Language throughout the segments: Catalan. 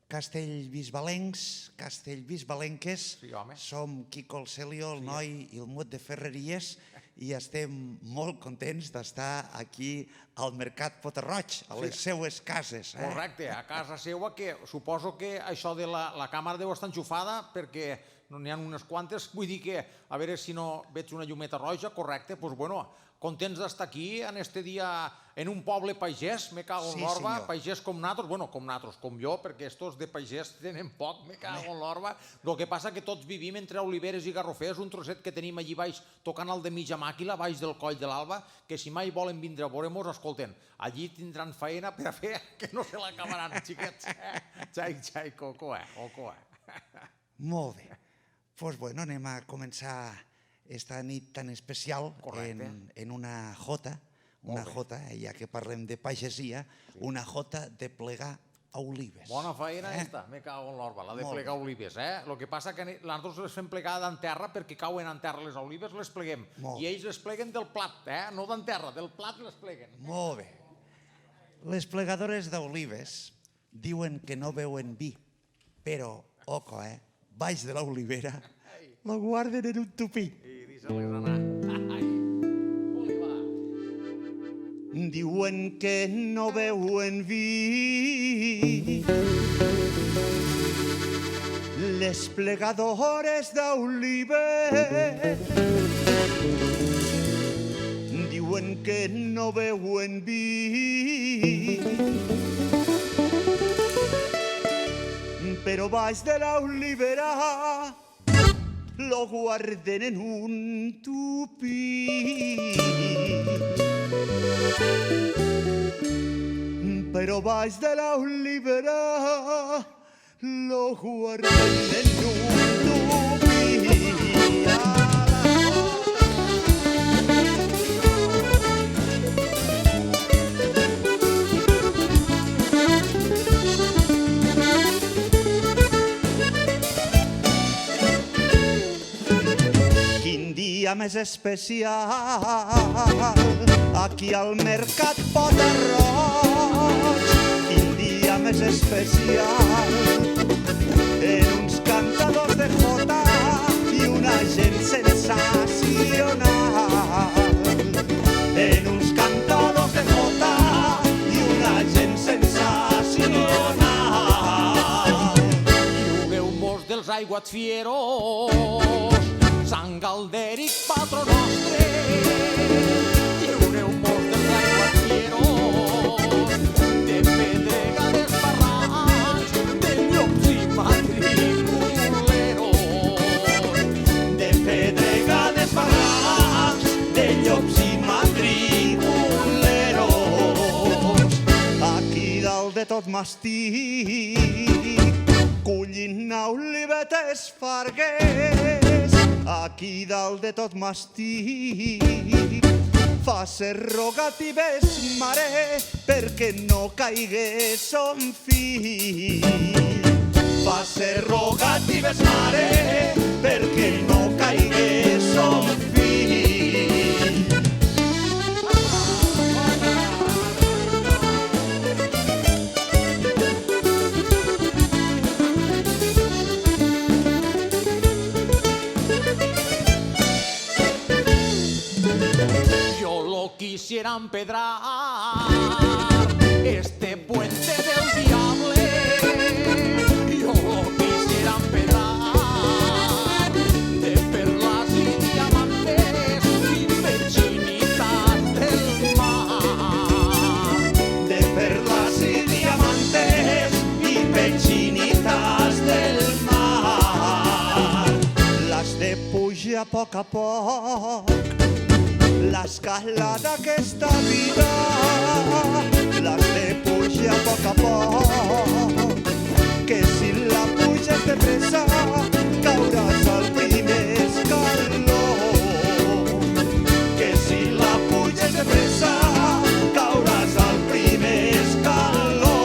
castellbisbalencs, castellbisbalenques, som Quico el Celio, el noi i el Mut de Ferreries i estem molt contents d'estar aquí al Mercat Potarroig, a les seues cases. Correcte, a casa seua, que suposo que això de la càmera deu estar enxufada perquè n'hi ha unes quantes, vull dir que a veure si no veig una llumeta roja, correcte, doncs bueno, contents d'estar aquí en este dia en un poble pagès, me cago en l'orba, pagès com nosaltres, bueno, com nosaltres, com jo, perquè estos de pagès tenen poc, me cago en l'orba. El que passa que tots vivim entre oliveres i garrofers, un trosset que tenim allí baix tocant el de mitja màquila, baix del coll de l'Alba, que si mai volen vindre a veure-mos, escolten, allí tindran feina per a fer que no se l'acabaran, xiquets. Xai, xai, coco, coco. Molt bé. Doncs bueno, anem a començar esta nit tan especial en una jota, ja que parlem de pagesia, una jota de plegar olives. Bona feina esta, me cago en l'orba, la de plegar olives. El que passa que nosaltres les fem plegar d'en terra perquè cauen en terra les olives, les pleguem. I ells les pleguen del plat, no d'en terra, del plat les pleguen. Molt bé. Les plegadores d'olives diuen que no beuen vi, però, oco, baix de l'olivera, la guarden en un tupí. Diuen que no beuen vi les plegadores d'olives. Diuen que no beuen vi, però baix de l'olivera lo guarden en un tupí. Però baix de l'olivera lo guarden en un tupí. Més especial aquí al Mercat Potarroig. Quin dia més especial en uns cantadors de jota i una gent sensacional. En uns cantadors de jota i una gent sensacional. Lliureu-mos dels aiguats fieros, Sant Galdèric, patró nostre, lliureu-mos dels aiguats fieros, de pedregades barrancs, de llops i matriculeros. De pedregades barrancs, de llops i matriculeros. Aquí dalt de tot m'estic collint olivetes farguers. Aquí dalt de tot m'estic faces rogatives, mare, perquè no caigués son fill. Faces rogatives, mare, perquè no caigués son fill. Quisiera empedrar este puente del diable. Yo lo quisiera empedrar de perlas y diamantes y pechinitas del mar. De perlas y diamantes y pechinitas del mar. Las de puja a poc, l'escala d'aquesta vida, les de puja a poc, que si la puges de pressa cauràs al primer escaló. Que si la puges de pressa cauràs al primer escaló.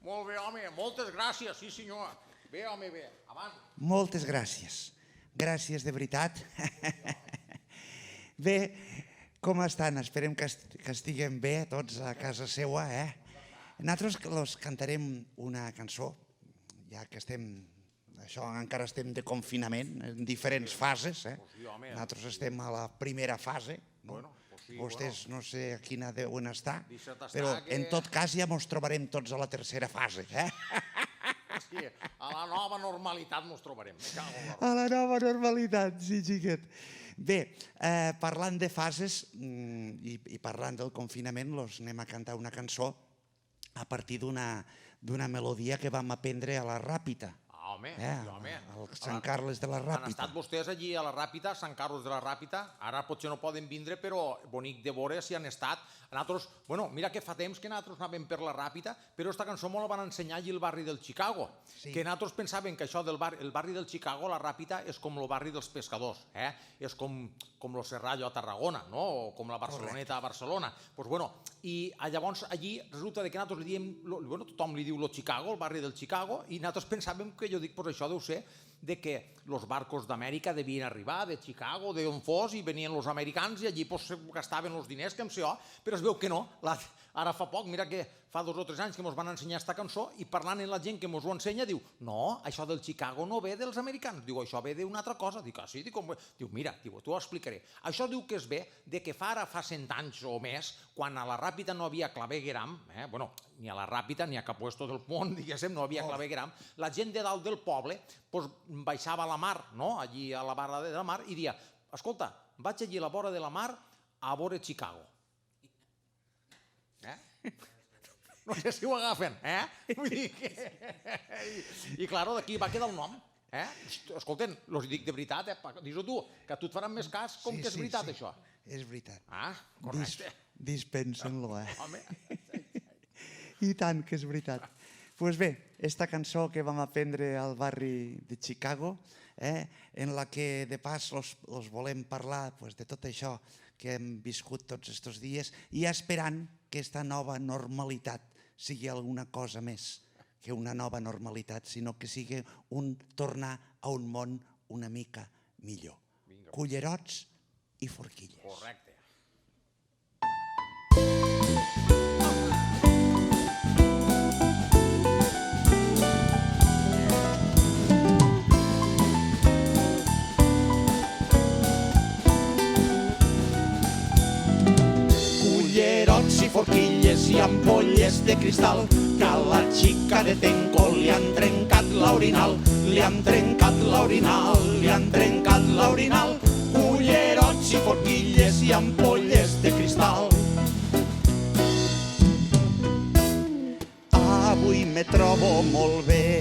Molt bé, home, moltes gràcies, sí senyor. Bé, home, bé, avant. Moltes gràcies. Gràcies de veritat. Bé, com estan? Esperem que estiguem bé tots a casa seua, Nosaltres els cantarem una cançó, ja que encara estem de confinament, en diferents fases. Nosaltres estem a la primera fase. Vostès no sé a quina deuen estar, però en tot cas ja ens trobarem tots a la tercera fase. Sí, a la nova normalitat ens trobarem. A la nova normalitat, sí, xiquet. Bé, parlant de fases i parlant del confinament, anem a cantar una cançó a partir d'una melodia que vam aprendre a la Ràpita. Home, al Sant Carles de la Ràpita. Han estat vostès allí a la Ràpita, Sant Carles de la Ràpita, ara potser no poden vindre, però bonic de veure si han estat. Nosaltres, mira que fa temps que nosaltres anàvem per la Ràpita, però aquesta cançó me la van ensenyar allí al barri del Chicago, que nosaltres pensàvem que això del barri del Chicago, la Ràpita, és com el barri dels pescadors, és com el Serrallo a Tarragona, o com la Barceloneta a Barcelona. I llavors allí resulta que nosaltres li diem, tothom li diu el Chicago, el barri del Chicago, i nosaltres pensàvem que jo dic, pues això deu ser de que els barcos d'Amèrica devien arribar de Chicago, d'on fos, i venien els americans i allí gastaven els diners, que em sé jo, però es veu que no. Ara fa poc, mira que fa 2 o 3 anys que ens van ensenyar aquesta cançó i parlant amb la gent que ens ho ensenya diu no, això del Chicago no ve dels americans, diu això ve d'una altra cosa. Dic, ah sí? Diu, mira, t'ho explicaré. Això diu que es ve de que fa 100 anys o més, quan a la Ràpita no havia clavegueram, ni a la Ràpita ni a cap puesto del món, diguéssim, no havia clavegueram, la gent de dalt del poble baixava a la mar, allí a la vora de la mar, i dia, escolta, vaig allí a la vora de la mar a veure Chicago. No sé si ho agafen, Vull dir que... I, clar, d'aquí va quedar el nom, Escolten, els dic de veritat, dis-ho tu, que a tu et faran més cas com que és veritat, això. És veritat. Ah, correcte. Dispensen-lo, Home. I tant que és veritat. Doncs bé, esta cançó que vam aprendre al barri de Chicago, en la que de pas els volem parlar de tot això que hem viscut tots aquests dies i esperant que aquesta nova normalitat sigui alguna cosa més que una nova normalitat, sinó que sigui un tornar a un món una mica millor. Cullerots i forquilles. Correcte. Cullerots i forquilles i ampolles de cristal que a la xica de Tenco li han trencat l'orinal, li han trencat l'orinal, li han trencat l'orinal. Cullerots i forquilles i ampolles de cristal. Avui me trobo molt bé,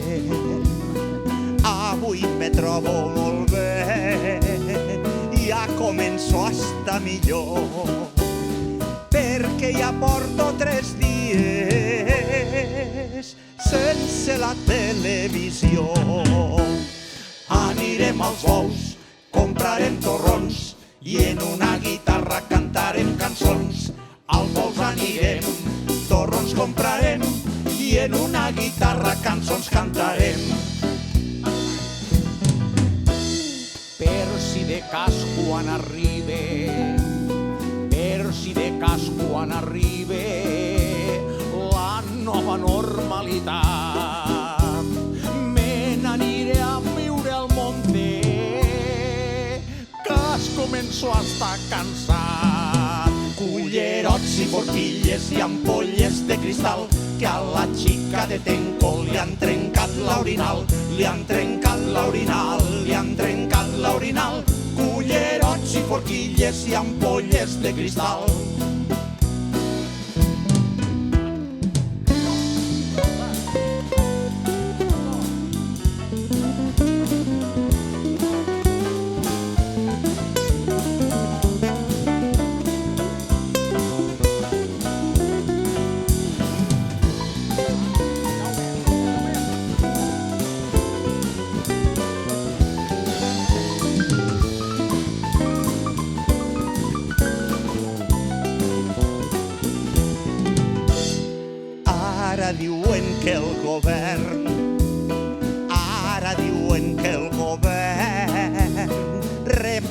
avui me trobo molt bé, ja començo a estar millor, perquè ja porto 3 dies sense la televisió. Anirem als bous, comprarem torrons i en una guitarra cantarem cançons. Als bous anirem, torrons comprarem i en una guitarra cançons cantarem. Per si de cas quan arribe, per si de cas quan arribe la nova normalitat, me n'aniré a viure al monte, que es començo a estar cansat. Cullerots i forquilles i ampolles de cristal que a la xica de Tenco li han trencat l'orinal, li han trencat l'orinal, li han trencat l'orinal. Cullerots i forquilles i ampolles de cristal.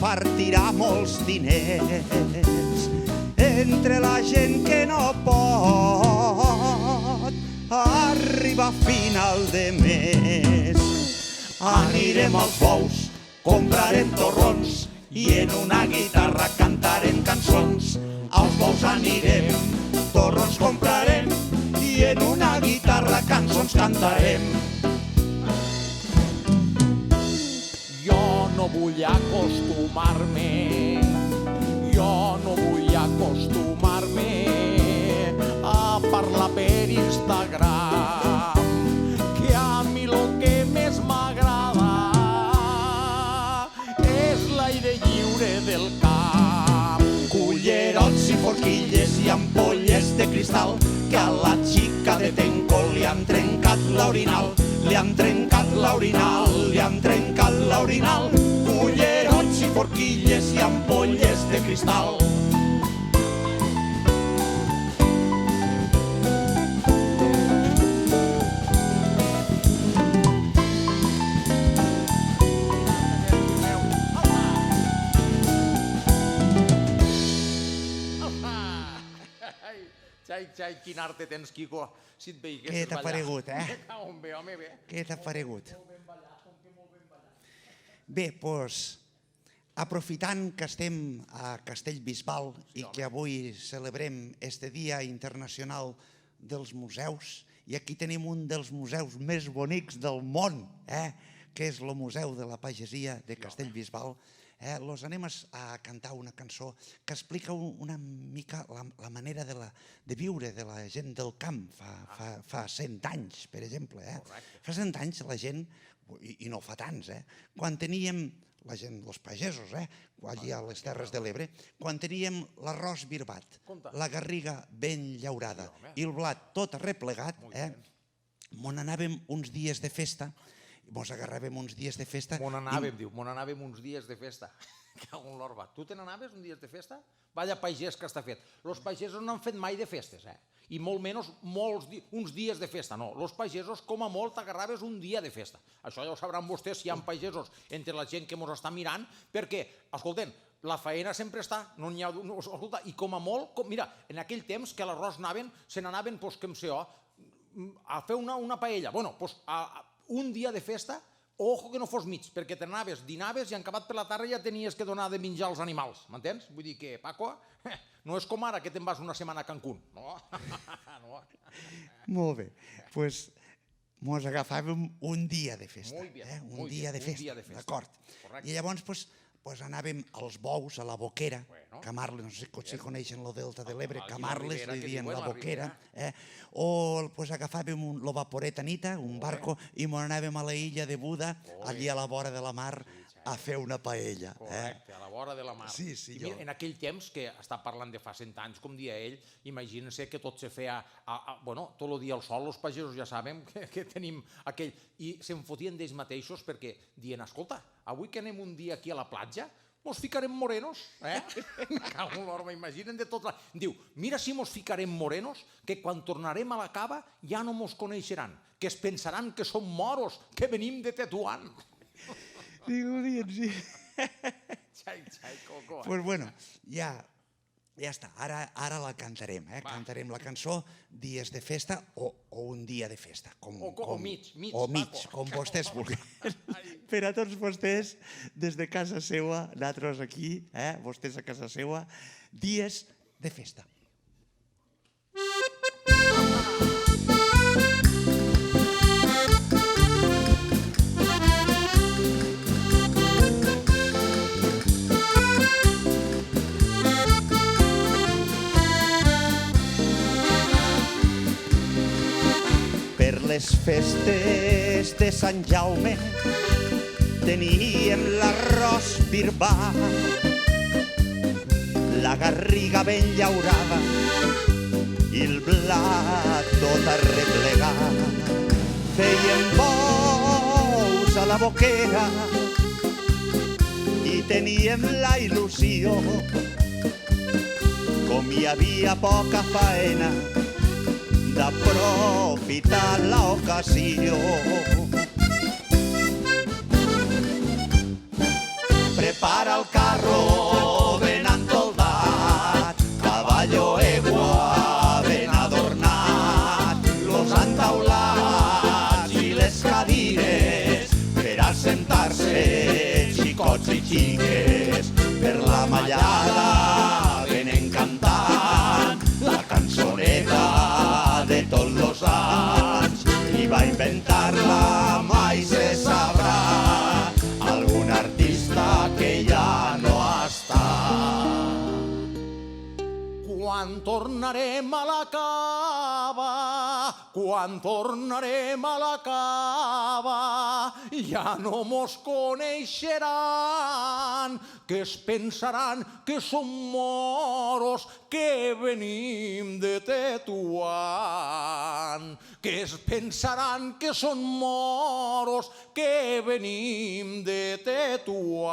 repartirà molts diners entre la gent que no pot arribar a final de mes. Anirem als bous, comprarem torrons i en una guitarra cantarem cançons. Als bous anirem, torrons comprarem i en una guitarra cançons cantarem. Jo no vull acostumar-me, jo no vull acostumar-me a parlar per Instagram, que a mi lo que més m'agrada és l'aire lliure del camp. Cullerots i forquilles i ampolles de cristal que a la xica de Tenco li han trencat l'orinal, li han trencat l'orinal, li han trencat l'orinal. Cullerots i forquilles i ampolles de cristal. Xai, quin arte tens, Quico, si et veiguessis Què t'ha paregut, Home, bé. Què t'ha paregut? Bé, doncs, aprofitant que estem a Castellbisbal i que avui celebrem este Dia Internacional dels Museus, i aquí tenim un dels museus més bonics del món, que és el Museu de la Pagesia de Castellbisbal, los anem a cantar una cançó que explica una mica la manera de viure de la gent del camp fa 100 anys, per exemple. Fa 100 anys la gent, i no fa tants, quan teníem la gent, els pagesos, allà a les Terres de l'Ebre, quan teníem l'arròs birbat, la garriga ben llaurada i el blat tot arreplegat, mon anàvem uns dies de festa, mos agarràvem uns dies de festa. Mon anàvem uns dies de festa. Cago en l'orba. Tu te n'anaves uns dies de festa? Vaya pagès que està fet. Los pagesos no han fet mai de festes, i molt menys uns dies de festa, no. Los pagesos, com a molt, t'agarraves un dia de festa. Això ja ho sabran vostès si hi ha pagesos entre la gent que mos està mirant, perquè, escolten, la faena sempre està, no n'hi ha... Escolta, i com a molt, mira, en aquell temps que l'arròs se n'anaven, doncs, com sé jo, a fer una paella. Bueno, doncs, un dia de festa, ojo que no fos mig, perquè t'anaves, dinaves i en acabat per la tarda ja tenies que donar de menjar als animals, m'entens? Vull dir que, Paco, no és com ara que te'n vas una setmana a Cancún, no? Molt bé, doncs mos agafàvem un dia de festa, un dia de festa, d'acord. I llavors, doncs anàvem als bous, a la Boquera, Camarles, no sé si coneixen el Delta de l'Ebre, Camarles, li diuen la Boquera, o agafàvem el vaporet Anita, un barco, i mos anàvem a la illa de Buda, allí a la vora de la mar, a fer una paella. Correcte, a la vora de la mar. Sí, sí, jo. En aquell temps, que està parlant de fa 100 anys, com dia ell, imagínense que tot se feia, tot el dia al sol, els pagesos ja sabem que tenim aquell... I se'n fotien d'ells mateixos perquè dient, escolta, avui que anem un dia aquí a la platja, mos ficarem morenos, Cago en l'orma, imaginen de tot... Diu, mira si mos ficarem morenos, que quan tornarem a la cava ja no mos coneixeran, que es pensaran que som moros, que venim de Tetuán. Digo, sí. Xai, Coco. Doncs bueno, ja està, ara la cantarem, cantarem la cançó Dies de festa o un dia de festa. O mig, o mig, com vostès vulguin. Per a tots vostès, des de casa seua, nosaltres aquí, vostès a casa seua, Dies de festa. Les festes de Sant Jaume teníem l'arròs birbat, la garriga ben llaurada i el blat tot arreplegat. Fèiem bous a la Boquera i teníem la il·lusió, com hi havia poca faena, d'aprofitar l'ocasió. Prepara el carro xiques per la mallada venen cantant la cançoneta de tots los anys. Qui va inventar-la mai se sabrà, algun artista que ja no està. Quan tornarem a la cava, quan tornarem a la cava, ja no mos coneixeran, que es pensaran que som moros, que venim de Tetuan. Que es pensaran que són moros, que venim de Tetuan.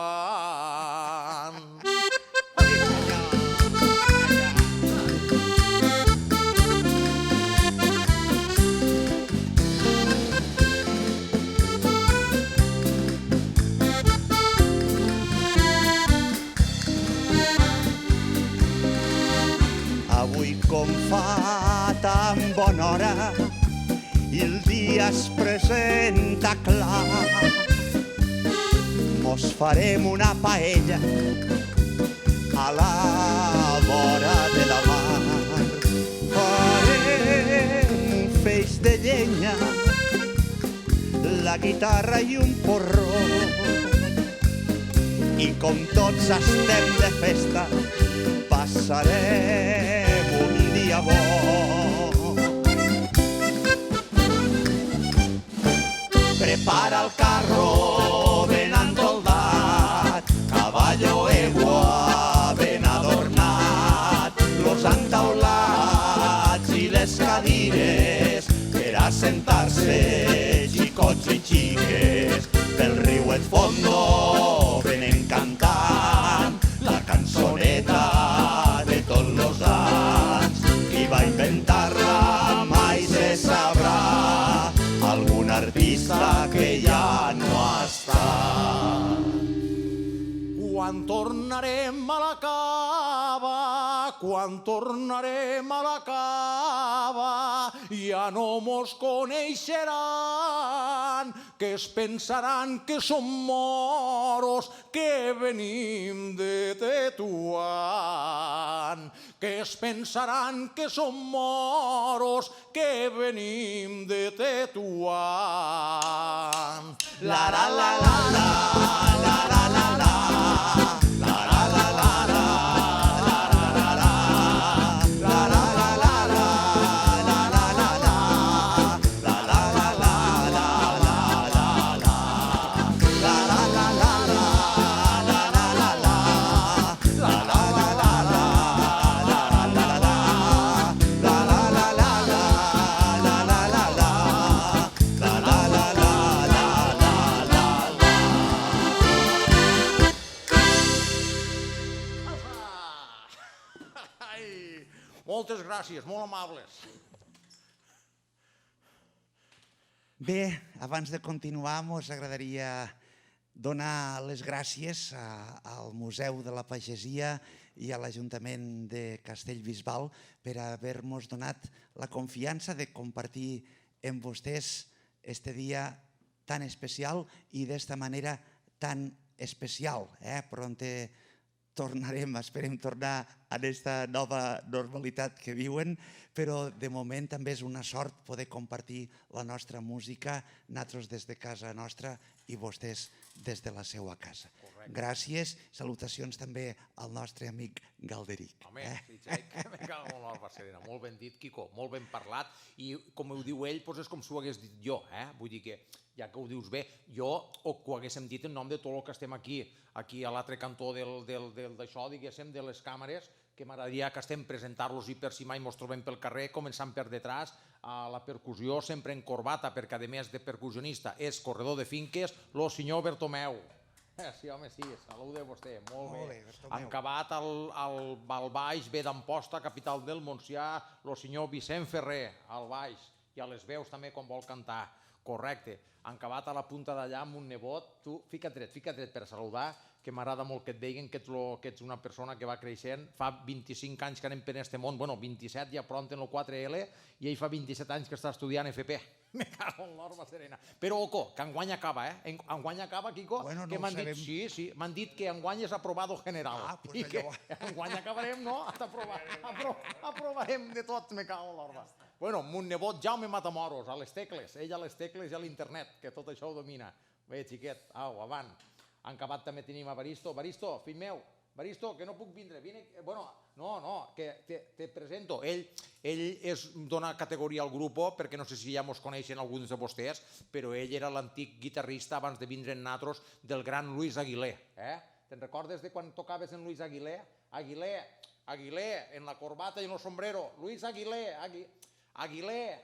Avui com fa tan bona hora i el dia es presenta clar, mos farem una paella a la vora de la mar. Farem un feix de llenya, la guitarra i un porró, i com tots estem de festa passarem un dia bo. Prepara el carro ben entoldat, caballo egua ben adornat, los entaulats i les cadires per assentar-se xicots i xiques, pel riu et fondo venen cantant la cançoneta de tots los anys. Qui va inventar-la mai se sabrà, algun artista que ja no està. Quan tornarem a la cava, quan tornarem a la cava, ja no mos coneixeran, que es pensaran que som moros, que venim de Tetuan. Que es pensaran que som moros, que venim de Tetuan. La la la la la, la la la la. Moltes gràcies, molt amables. Bé, abans de continuar, mos agradaria donar les gràcies al Museu de la Pagesia i a l'Ajuntament de Castellbisbal per haver-nos donat la confiança de compartir amb vostès este dia tan especial i d'esta manera tan especial. Pronte tornarem, esperem tornar a aquesta nova normalitat que viuen, però de moment també és una sort poder compartir la nostra música, nosaltres des de casa nostra i vostès des de la seva casa. Gràcies, salutacions també al nostre amic Galderic. Home, molt ben dit, Quico, molt ben parlat, i com ho diu ell, és com si ho hagués dit jo, vull dir que, ja que ho dius bé, jo ho haguéssim dit en nom de tot el que estem aquí a l'altre cantó d'això, diguéssim, de les càmeres, que m'agradaria que estem presentar-los i per si mai ens trobem pel carrer, començant per detrás, a la percussió sempre en corbata, perquè a més de percussionista és corredor de finques, el senyor Bertomeu. Sí, home, sí, salut de vostè, molt bé. Encabat al baix, ve d'Amposta, capital del Montsià, el senyor Vicent Ferrer, al baix, i a les veus també quan vol cantar. Correcte. Han acabat a la punta d'allà amb un nebot. Tu, fica't dret per saludar, que m'agrada molt que et veien que ets una persona que va creixent. Fa 25 anys que anem per este món, bueno, 27 ja pront en el 4L, i ell fa 27 anys que està estudiant FP. Me cago en l'orma serena. Però, oco, que enguany acaba, eh? Enguany acaba, Quico, que m'han dit, sí, m'han dit que enguany és aprobado general. I que enguany acabarem, no? Aprovarem de tot, me cago en l'orma. Bueno, mon nebot Jaume Matamoros, a les tecles, ell a les tecles i a l'internet, que tot això ho domina. Bé, xiquet, au, avant. En acabat també tenim a Baristo. Baristo, fill meu, Baristo, que no puc vindre. Bueno, no, que te presento. Ell dona categoria al grup, perquè no sé si ja mos coneixen alguns de vostès, però ell era l'antic guitarrista abans de vindre en natros del gran Luis Aguilé. Te'n recordes de quan tocaves en Luis Aguilé? Aguilé, en la corbata i en el sombrero. Luis Aguilé, Aguilé,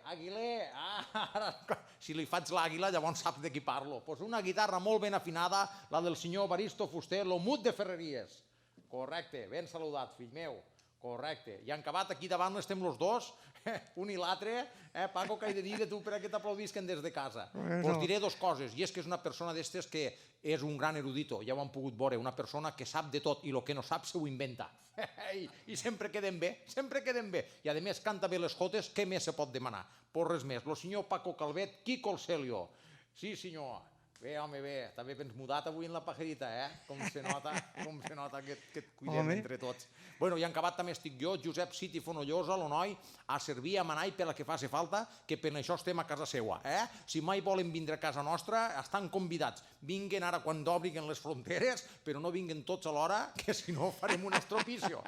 si li faig l'àguila llavors saps de qui parlo. Pues una guitarra molt ben afinada, la del senyor Baristo Fuster, l'Omut de Ferreries. Correcte, ben saludat, fill meu. Correcte. I han acabat aquí davant estem els dos, un i l'altre. Paco, què he de dir de tu per a que t'aplaudisquen des de casa? Us diré dues coses, i és que és una persona d'estes que és un gran erudito, ja ho han pogut veure, una persona que sap de tot i el que no sap se ho inventa. I sempre queden bé, I a més canta bé les jotes, què més se pot demanar? Pues res més, el senyor Paco Calvet, Quico el Celio. Sí, senyor. Bé, home, bé, també ens mudat avui en la pajerita, com se nota que et cuidem entre tots. Bueno, i en acabat també estic jo, Josep Citi Fonollosa, l'Onoi, a servir, a manar i per la que faci falta, que per això estem a casa seua. Si mai volen vindre a casa nostra, estan convidats. Vinguen ara quan d'obriguen les fronteres, però no vinguen tots alhora, que si no farem un estropicio.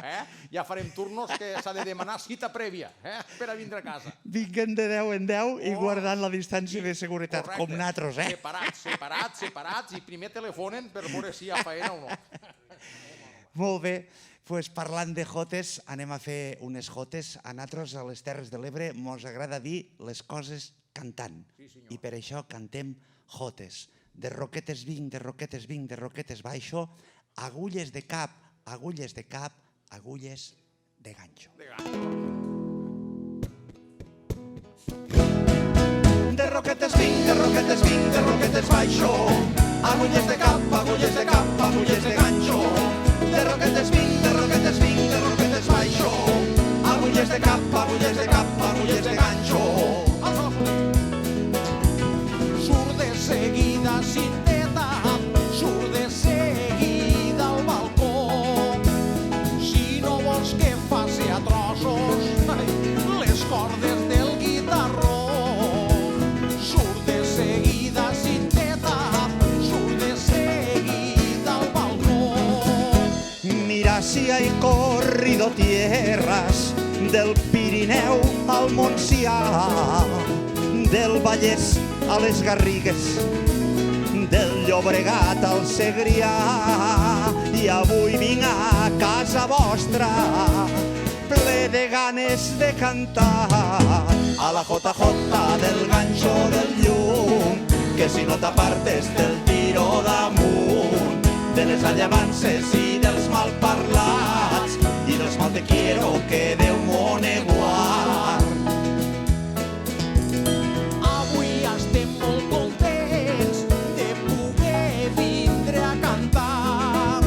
Ja farem turnos que s'ha de demanar cita prèvia per a vindre a casa. Vinguen de 10 en 10 i guardant la distància de seguretat, com nosaltres, Separats, i primer telefonen per veure si hi ha faena o no. Molt bé, doncs parlant de jotes, anem a fer unes jotes. A nosaltres, a les Terres de l'Ebre, mos agrada dir les coses cantant. I per això cantem jotes. De roquetes vinc, de roquetes vinc, de roquetes baixo, agulles de cap, agulles de cap, agulles de ganxo. De roquetes vinc, de roquetes vinc, de roquetes baixo, agulles de cap, agulles de cap, agulles de ganxo. De roquetes vinc, de roquetes vinc, de roquetes baixo, agulles de cap, agulles de cap, agulles de ganxo. Surt de seguida cinteta, surt de seguida al balcó. Si no vols que faci a trossos les cordes del guitarró, surt de seguida cinteta, surt de seguida al balcó. Mira si hay corrido tierras del Pirineu al Montsià, del Vallès a les Garrigues, del Llobregat al Segrià, i avui vinc a casa vostra ple de ganes de cantar a la JJ del ganxo del llum, que si no t'apartes del tiro damunt, de les allavances i dels malparlats i dels mal te quiero que Déu m'ho guard. Avui estem molt contents de poder vindre a cantar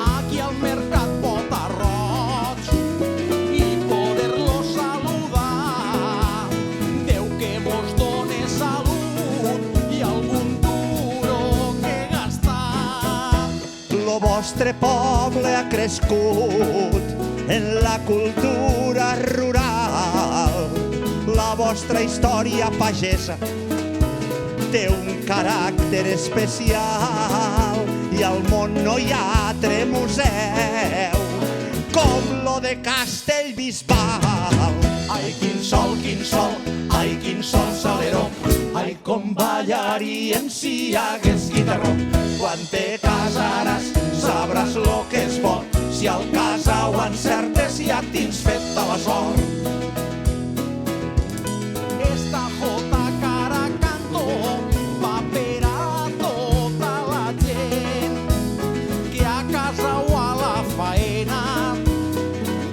aquí al Mercat Bota-roig i poder-lo saludar. Déu que vos done salut i algun duro que gastar. Lo vostre poble ha crescut en la cultura rural, la vostra història pagesa té un caràcter especial i al món no hi ha altre museu com lo de Castellbisbal. Ai, quin sol, ai, quin sol saleró, ai, com ballaríem si hi hagués guitarró. Quan te casaràs sabràs lo que és bo, si al casa ho encertes ja tens feta la sort. Esta jota cara canto va per a tota la gent que a casa o a la faena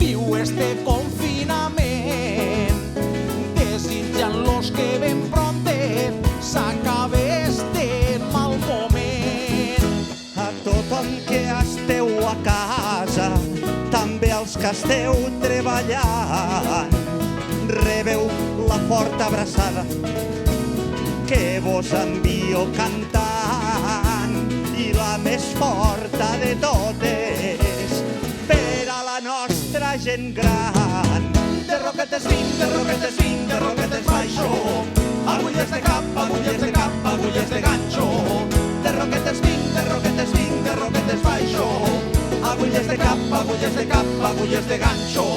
viu este confinament, desitjant-los que ben pronte Tortosa, també els que esteu treballant, rebeu la forta abraçada que vos envio cantant, i la més forta de totes per a la nostra gent gran. De roquetes vinc, de roquetes vinc, de roquetes baixo, agulles de cap, agulles de cap, agulles de ganxo. De roquetes vinc, de roquetes vinc, de roquetes baixo, agulles de cap, agulles de cap, agulles de ganxo.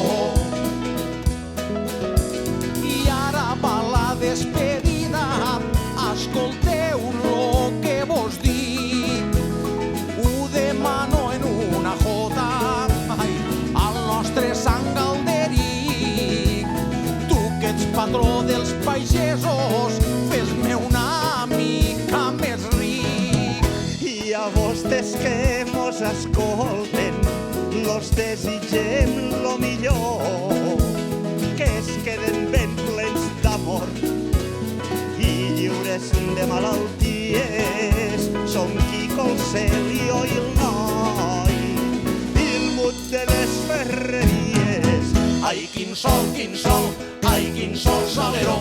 I ara va la despedida, escolteu lo que vos dic, ho demano en una jota, al nostre Sant Galderic. Tu que ets patró dels pagesos, fes-me una mica més ric. I a vostès que mos escolten, los desitgem lo millor, que es queden ben plens d'amor i lliures de malalties. Som Quico el Celio i el noi, i el mut de les ferreries. Ai, quin sol, ai, quin sol saleró,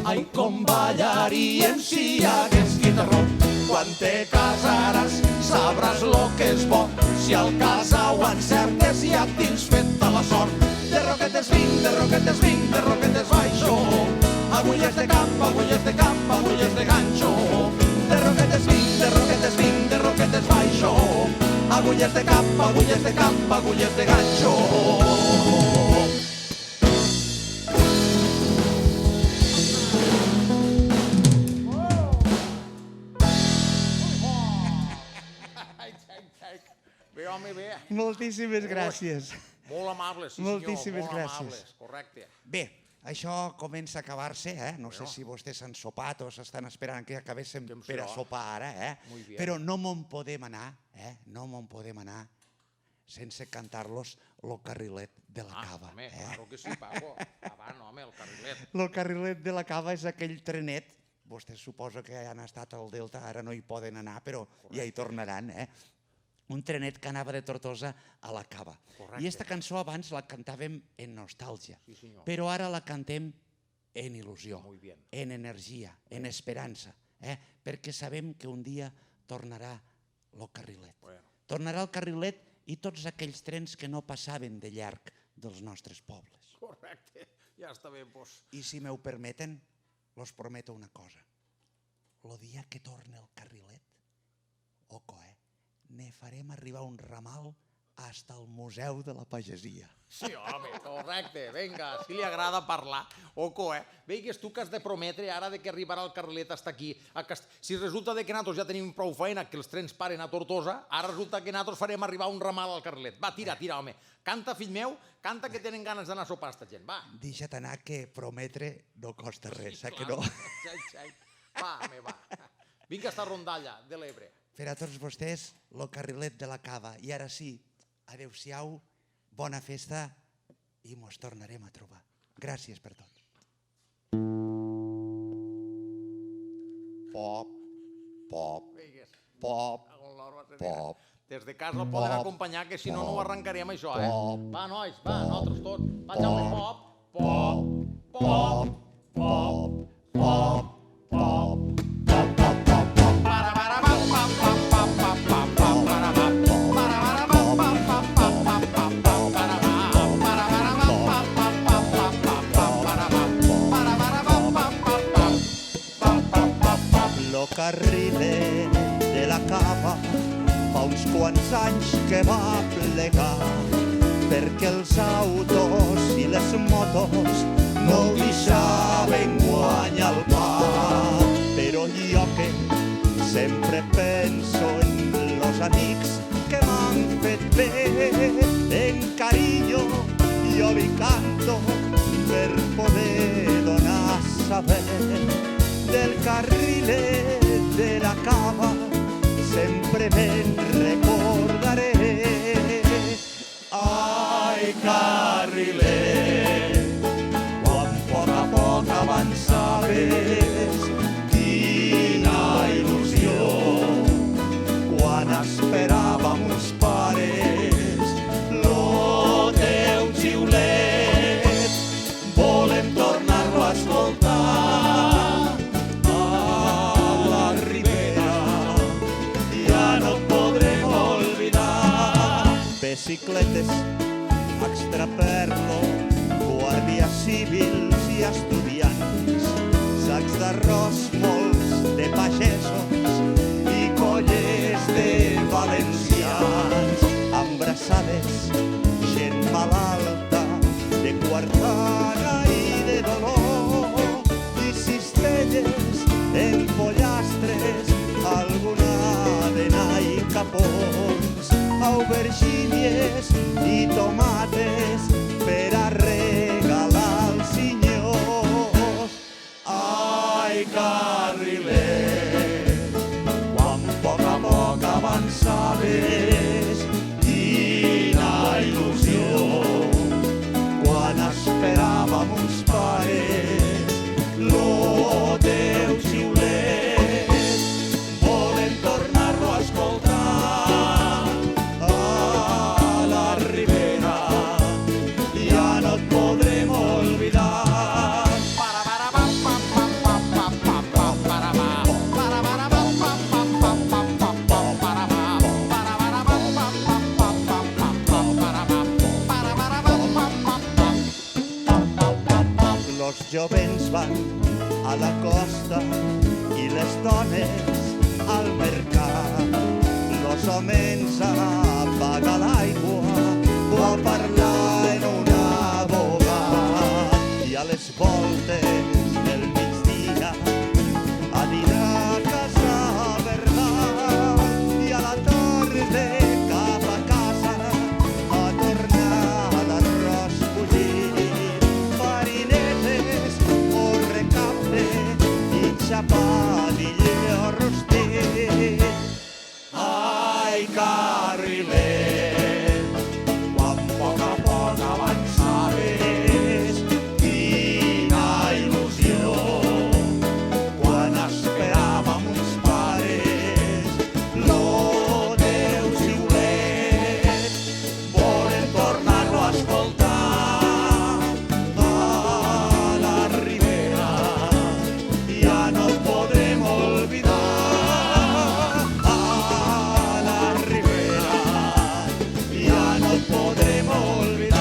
ai, com ballaríem si hi hagués guitarró. Quan te casaràs sabràs lo que és bo, si al casa ho encertes ja tens feta la sort. De roquetes vinc, de roquetes vinc, de roquetes baixo, agulles de cap, agulles de cap, agulles de ganxo. De roquetes vinc, de roquetes vinc, de roquetes baixo, agulles de cap, agulles de cap, agulles de ganxo. Bé, home, bé. Moltíssimes gràcies. Molt amables, sí senyor. Moltíssimes molt gràcies. amables, correcte. Bé, això comença a acabar-se, no sé si vostès han sopat o s'estan esperant que acabéssim per a sopar ara, però no me'n podem anar, no me'n podem anar sense cantar-los lo carrilet de la cava. Home, claro que sí, Paco. Avant, home, el carrilet. Lo carrilet de la cava és aquell trenet, vostès suposo que han estat al Delta, ara no hi poden anar, però ja hi tornaran, un trenet que anava de Tortosa a la cava. I aquesta cançó abans la cantàvem en nostàlgia, però ara la cantem en il·lusió, en energia, en esperança, perquè sabem que un dia tornarà el carrilet. Tornarà el carrilet i tots aquells trens que no passaven de llarg dels nostres pobles. Correcte, ja està bé, doncs. I si m'ho permeten, us prometo una cosa. El dia que torni el carrilet, oco, ne farem arribar un ramal hasta el Museu de la Pagesia. Sí, home, correcte, vinga, si li agrada parlar. Oco, Veigues tu que has de prometre ara que arribarà el carrilet hasta aquí. Si resulta que nosaltres ja tenim prou feina que els trens paren a Tortosa, ara resulta que nosaltres farem arribar un ramal al carrilet. Va, tira, home. Canta, fill meu, canta que tenen ganes d'anar a sopar esta gent, va. Deixa't anar que prometre no costa res, que no? Va, home, va. Vinga esta rondalla de l'Ebre. Per a tots vostès, el carrilet de la cava. I ara sí, adeu-siau, bona festa i mos tornarem a trobar. Gràcies per tot. Pop, pop, pop, pop. Des de casa el poden acompanyar, que si no, no ho arrencarem, això, Va, nois, va, nosaltres tots. Va, Jaume, pop, pop, pop, pop, pop, pop. Lo carrilet de la cava fa uns quants anys que va plegar perquè els autos i les motos no el deixaven guanyar el pa. Però jo que sempre penso en los amics que m'han fet bé, en carinyo jo li canto per poder donar saber del carrilet de la cava, sempre me'n recordaré. Ai, carrilet, quan a poc avançaves, quina il·lusió, quan esperàvem uns pares bicicletes, extraperlo, guàrdies civils i estudiants, sacs d'arròs, molts de pagesos i colles de valencians, embrassades, gent malalta, de quartana i de dolor, i cistelles en pollastres, alguna avena i capons, aubergínies i tomates per a regalar als senyors. Ai, carrilet, quan a poc avançaves, quina il·lusió, quan esperàvem uns pares, lo teu xiulet, volem tornar-lo a escoltar. A la Ribera ja no et podrem oblidar. Los jovens van a la costa i les dones al mercat. Los homes a pagar l'aigua o a parlar en una bogat. I a les voltes del migdia a dinar a casa Bernat. I a la tarda cap a casa a tornar l'arròs bullit, farinetes o recapte i xapadillo rostit. Ai, carrilet, quan a poc avançaves, quina il·lusió, quan esperàvem uns pares, lo teu xiulet, volem tornar-lo a escoltar. A la Ribera ja no et podrem oblidar. A la Ribera ja no et podrem oblidar.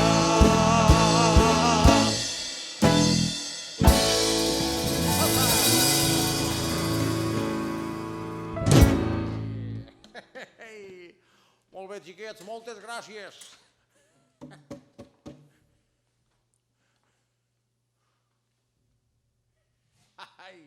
Ei, molt bé, xiquets, moltes gràcies. Ai.